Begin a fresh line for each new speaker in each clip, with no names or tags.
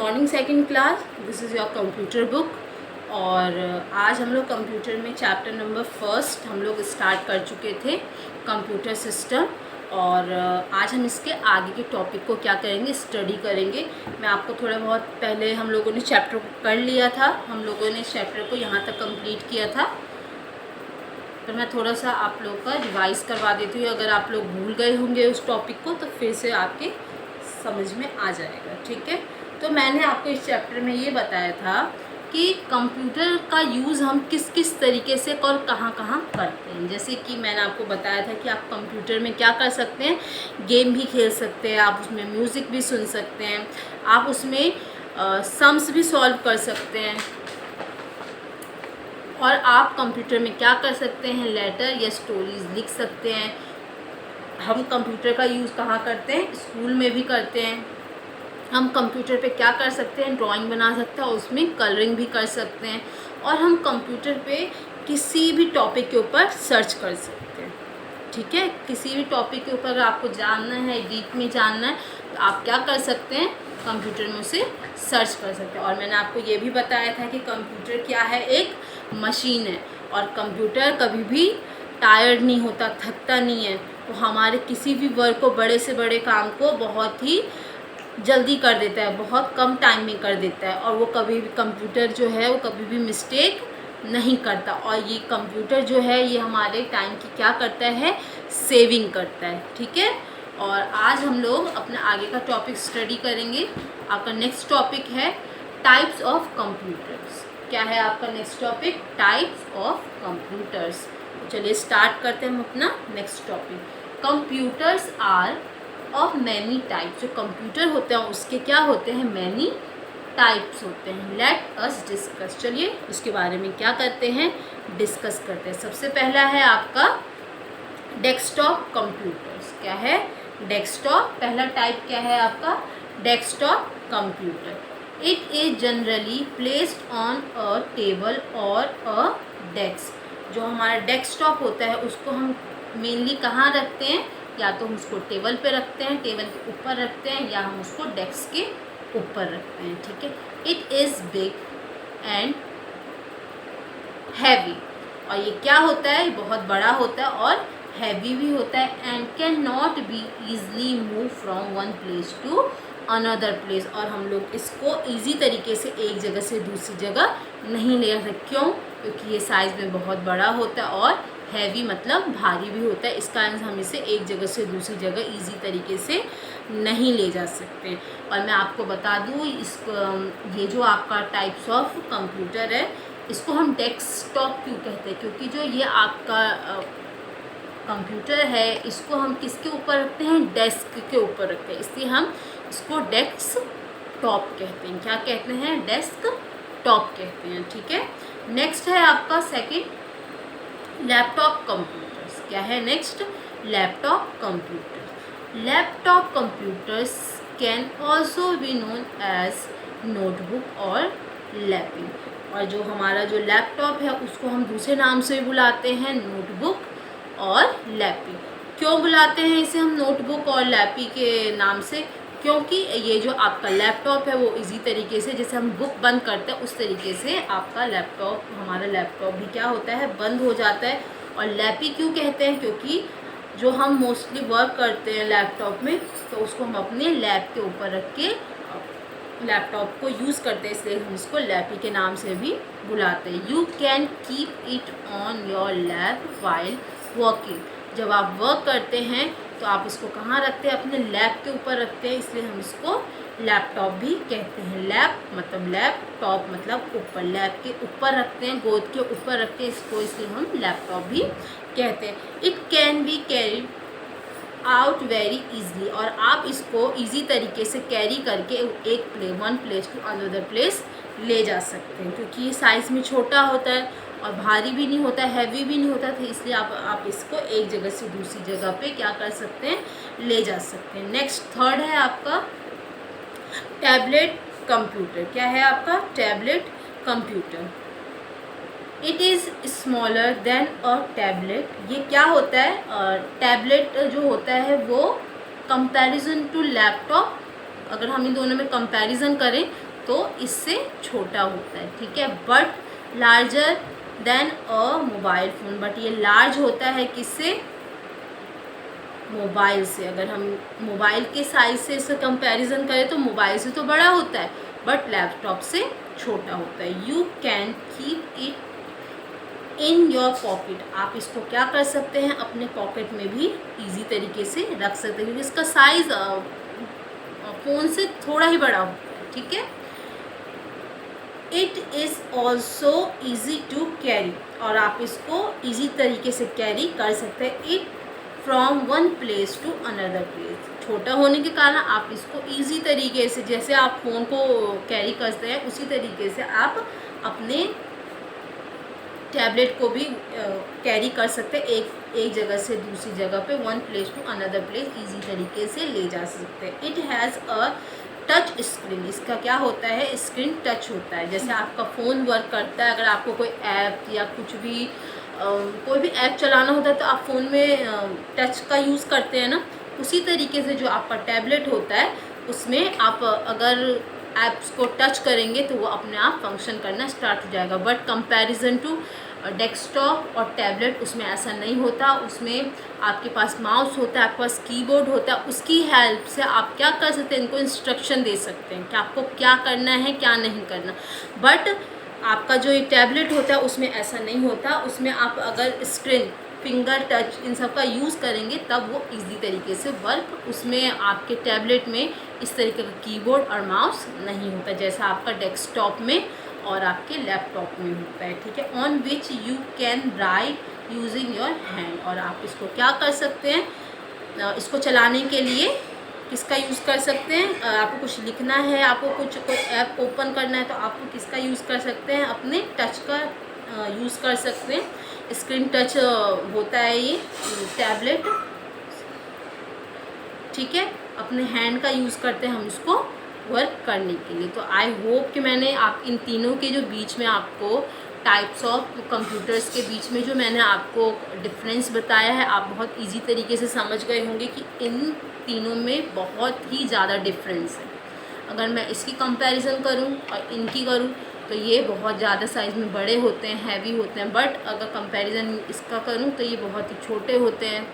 Morning second class, this is your computer book. और आज हम लोग कंप्यूटर में चैप्टर नंबर फर्स्ट हम लोग स्टार्ट कर चुके थे, कंप्यूटर सिस्टम। और आज हम इसके आगे के टॉपिक को क्या करेंगे, स्टडी करेंगे। मैं आपको थोड़ा बहुत पहले हम लोगों ने चैप्टर को कर लिया था, हम लोगों ने चैप्टर को यहाँ तक कंप्लीट किया था। तो मैं थोड़ा सा आप लोग का रिवाइज़ करवा देती हूँ। अगर आप लोग भूल गए होंगे उस टॉपिक को तो फिर से आपके समझ में आ जाएगा, ठीक है। तो मैंने आपको इस चैप्टर में ये बताया था कि कंप्यूटर का यूज़ हम किस किस तरीके से और कहाँ कहाँ करते हैं। जैसे कि मैंने आपको बताया था कि आप कंप्यूटर में क्या कर सकते हैं, गेम भी खेल सकते हैं, आप उसमें म्यूज़िक भी सुन सकते हैं, आप उसमें सम्स भी सॉल्व कर सकते हैं। और आप कंप्यूटर में क्या कर सकते हैं, लेटर या स्टोरीज़ लिख सकते हैं। हम कंप्यूटर का यूज़ कहाँ करते हैं, स्कूल में भी करते हैं। हम कंप्यूटर पे क्या कर सकते हैं, ड्राइंग बना सकते हैं, उसमें कलरिंग भी कर सकते हैं। और हम कंप्यूटर पे किसी भी टॉपिक के ऊपर सर्च कर सकते हैं, ठीक है। किसी भी टॉपिक के ऊपर अगर आपको जानना है, डीप में जानना है, तो आप क्या कर सकते हैं, कंप्यूटर में उसे सर्च कर सकते हैं। और मैंने आपको ये भी बताया था कि कंप्यूटर क्या है, एक मशीन है। और कंप्यूटर कभी भी टायर्ड नहीं होता, थकता नहीं है। वो हमारे किसी भी वर्क को, बड़े से बड़े काम को बहुत ही जल्दी कर देता है, बहुत कम टाइम में कर देता है। और वो कभी भी, कंप्यूटर जो है वो कभी भी मिस्टेक नहीं करता। और ये कंप्यूटर जो है ये हमारे टाइम की क्या करता है, सेविंग करता है, ठीक है। और आज हम लोग अपना आगे का टॉपिक स्टडी करेंगे। आपका नेक्स्ट टॉपिक है टाइप्स ऑफ कंप्यूटर्स। क्या है आपका next topic, types of computers. चलिए स्टार्ट करते हैं हम अपना next topic. Computers are of many types. जो कंप्यूटर होते हैं उसके क्या होते हैं, मैनी टाइप्स होते हैं। Let us discuss. चलिए उसके बारे में क्या करते हैं, डिस्कस करते हैं। सबसे पहला है आपका डेस्कटॉप कंप्यूटर्स। क्या है, डेस्कटॉप। पहला टाइप क्या है आपका, desktop computer. It is generally placed on a table और अ डेस्क। जो हमारा डेस्कटॉप होता है उसको हम मेनली कहाँ रखते हैं, या तो हम उसको टेबल पे रखते हैं, टेबल के ऊपर रखते हैं, या हम उसको डेस्क के ऊपर रखते हैं, ठीक है। It is big and heavy. और ये क्या होता है, बहुत बड़ा होता है और हैवी भी होता है। And can not be easily move from one place to another place. और हम लोग इसको ईजी तरीके से एक जगह से दूसरी जगह नहीं ले सकते। क्यों, क्योंकि ये साइज़ में बहुत बड़ा होता है और हैवी मतलब भारी भी होता है। इस कारण हम इसे एक जगह से दूसरी जगह इजी तरीके से नहीं ले जा सकते। और मैं आपको बता दूँ, इसको ये जो आपका टाइप्स ऑफ कंप्यूटर है इसको हम डेस्कटॉप क्यों कहते हैं, क्योंकि जो ये आपका कंप्यूटर है इसको हम किसके ऊपर रखते हैं, डेस्क के ऊपर रखते हैं, इसलिए हम इसको डेस्कटॉप कहते हैं। क्या कहते हैं, डेस्कटॉप कहते हैं, ठीक है। नेक्स्ट है आपका सेकंड लैपटॉप कंप्यूटर्स। क्या है next, laptop computer. Laptop computers can also be known as notebook और लैपिंग। और जो हमारा जो लैपटॉप है उसको हम दूसरे नाम से भी बुलाते हैं, नोटबुक और लैपी। क्यों बुलाते हैं इसे हम नोटबुक और लैपी के नाम से, क्योंकि ये जो आपका लैपटॉप है वो इजी तरीके से, जैसे हम बुक बंद करते हैं उस तरीके से आपका लैपटॉप, हमारा लैपटॉप भी क्या होता है, बंद हो जाता है। और लैपी क्यों कहते हैं, क्योंकि जो हम मोस्टली वर्क करते हैं लैपटॉप में तो उसको हम अपने लैप के ऊपर रख के लैपटॉप को यूज़ करते हैं, इसलिए हम इसको लैपी के नाम से भी बुलाते हैं। You can keep it on your lap while working. जब आप वर्क करते हैं तो आप इसको कहाँ रखते हैं, अपने लैप के ऊपर रखते हैं, इसलिए हम इसको लैपटॉप भी कहते हैं। लैप मतलब लैपटॉप मतलब ऊपर, लैप के ऊपर रखते हैं, गोद के ऊपर रखते हैं इसको, इसलिए हम लैपटॉप भी कहते हैं। It can be carried out very easily. और आप इसको ईजी तरीके से कैरी करके एक one place to another place ले जा सकते हैं, क्योंकि ये साइज़ में छोटा होता है और भारी भी नहीं होता, हैवी भी नहीं होता, तो इसलिए आप इसको एक जगह से दूसरी जगह पे क्या कर सकते हैं, ले जा सकते हैं। नेक्स्ट थर्ड है आपका टैबलेट कंप्यूटर। क्या है आपका, tablet computer. It is smaller than a tablet. ये क्या होता है, टैबलेट जो होता है वो कंपैरिजन टू लैपटॉप, अगर हम इन दोनों में कंपैरिजन करें तो इससे छोटा होता है, ठीक है। But larger than a mobile phone, but ये लार्ज होता है किससे, मोबाइल से। अगर हम मोबाइल के साइज़ से इसका कंपैरिजन करें तो मोबाइल से तो बड़ा होता है, बट लैपटॉप से छोटा होता है। You can keep it in your pocket, आप इसको क्या कर सकते हैं, अपने पॉकेट में भी इजी तरीके से रख सकते हैं, क्योंकि इसका साइज़ फ़ोन से थोड़ा ही बड़ा होता है, ठीक है। It is also easy to carry, और आप इसको ईजी तरीके से कैरी कर सकते हैं। It from one place to another place, छोटा होने के कारण आप इसको ईजी तरीके से, जैसे आप फ़ोन को कैरी करते हैं उसी तरीके से आप अपने टैबलेट को भी कैरी कर सकते हैं, एक जगह से दूसरी जगह पे, one place to another place easy तरीके से ले जा सकते हैं। It has a touch screen, इसका क्या होता है, स्क्रीन टच होता है। जैसे आपका फ़ोन वर्क करता है, अगर आपको कोई ऐप या कुछ भी कोई भी ऐप चलाना होता है तो आप फ़ोन में टच का यूज़ करते हैं ना, उसी तरीके से जो आपका टैबलेट होता है उसमें आप अगर ऐप्स को टच करेंगे तो वो अपने आप फंक्शन करना स्टार्ट हो जाएगा। बट कंपैरिजन टू डेस्कटॉप और टैबलेट उसमें ऐसा नहीं होता, उसमें आपके पास माउस होता है, आपके पास कीबोर्ड होता है, उसकी हेल्प से आप क्या कर सकते हैं, इनको इंस्ट्रक्शन दे सकते हैं कि आपको क्या करना है क्या नहीं करना। बट आपका जो ये टैबलेट होता है उसमें ऐसा नहीं होता, उसमें आप अगर स्क्रीन, फिंगर टच इन सब का यूज़ करेंगे तब वो इजी तरीके से वर्क, उसमें आपके टैबलेट में इस तरीके का कीबोर्ड और माउस नहीं होता जैसा आपका डेस्कटॉप में और आपके लैपटॉप में होता है, ठीक है। On which you can write using your hand, और आप इसको क्या कर सकते हैं, इसको चलाने के लिए किसका यूज़ कर सकते हैं, आपको कुछ लिखना है, आपको कोई ऐप ओपन करना है तो आपको किसका यूज़ कर सकते हैं, अपने टच का यूज़ कर सकते हैं। स्क्रीन टच होता है ये टैबलेट, ठीक है। अपने हैंड का यूज़ करते हैं हम इसको वर्क करने के लिए। तो आई होप कि मैंने आप इन तीनों के जो बीच में आपको टाइप्स ऑफ कंप्यूटर्स के बीच में जो मैंने आपको डिफरेंस बताया है, आप बहुत इजी तरीके से समझ गए होंगे कि इन तीनों में बहुत ही ज़्यादा डिफरेंस है। अगर मैं इसकी कंपैरिजन करूं और इनकी करूं तो ये बहुत ज़्यादा साइज़ में बड़े होते हैं, हैवी होते हैं, बट अगर कंपैरिजन इसका करूं तो ये बहुत ही छोटे होते हैं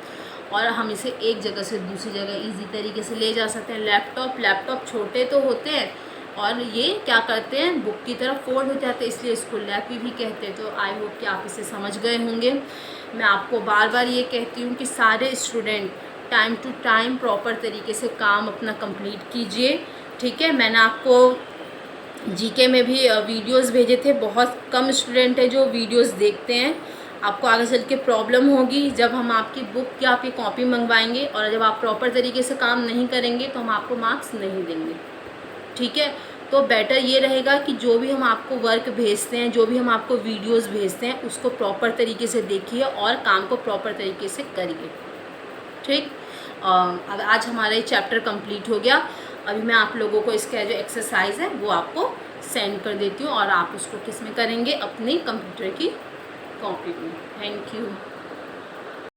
और हम इसे एक जगह से दूसरी जगह इजी तरीके से ले जा सकते हैं। लैपटॉप छोटे तो होते हैं और ये क्या करते हैं, बुक की तरफ फोल्ड हो जाते हैं, इसलिए इसको लैपी भी कहते हैं। तो आई होप कि आप इसे समझ गए होंगे। मैं आपको बार बार ये कहती हूँ कि सारे student time to time proper तरीके से काम अपना कंप्लीट कीजिए, ठीक है। मैंने आपको जीके में भी वीडियोस भेजे थे, बहुत कम स्टूडेंट है जो वीडियोस देखते हैं। आपको आगे चल के प्रॉब्लम होगी जब हम आपकी बुक या आपकी कॉपी मंगवाएंगे और जब आप प्रॉपर तरीके से काम नहीं करेंगे तो हम आपको मार्क्स नहीं देंगे, ठीक है। तो बेटर ये रहेगा कि जो भी हम आपको वर्क भेजते हैं, जो भी हम आपको वीडियोस भेजते हैं, उसको प्रॉपर तरीके से देखिए और काम को प्रॉपर तरीके से करिए, ठीक। अब आज हमारा ये चैप्टर कंप्लीट हो गया। अभी मैं आप लोगों को इसका जो एक्सरसाइज है वो आपको सेंड कर देती हूँ और आप उसको किस में करेंगे, अपनी कंप्यूटर की कॉपी में। Thank you.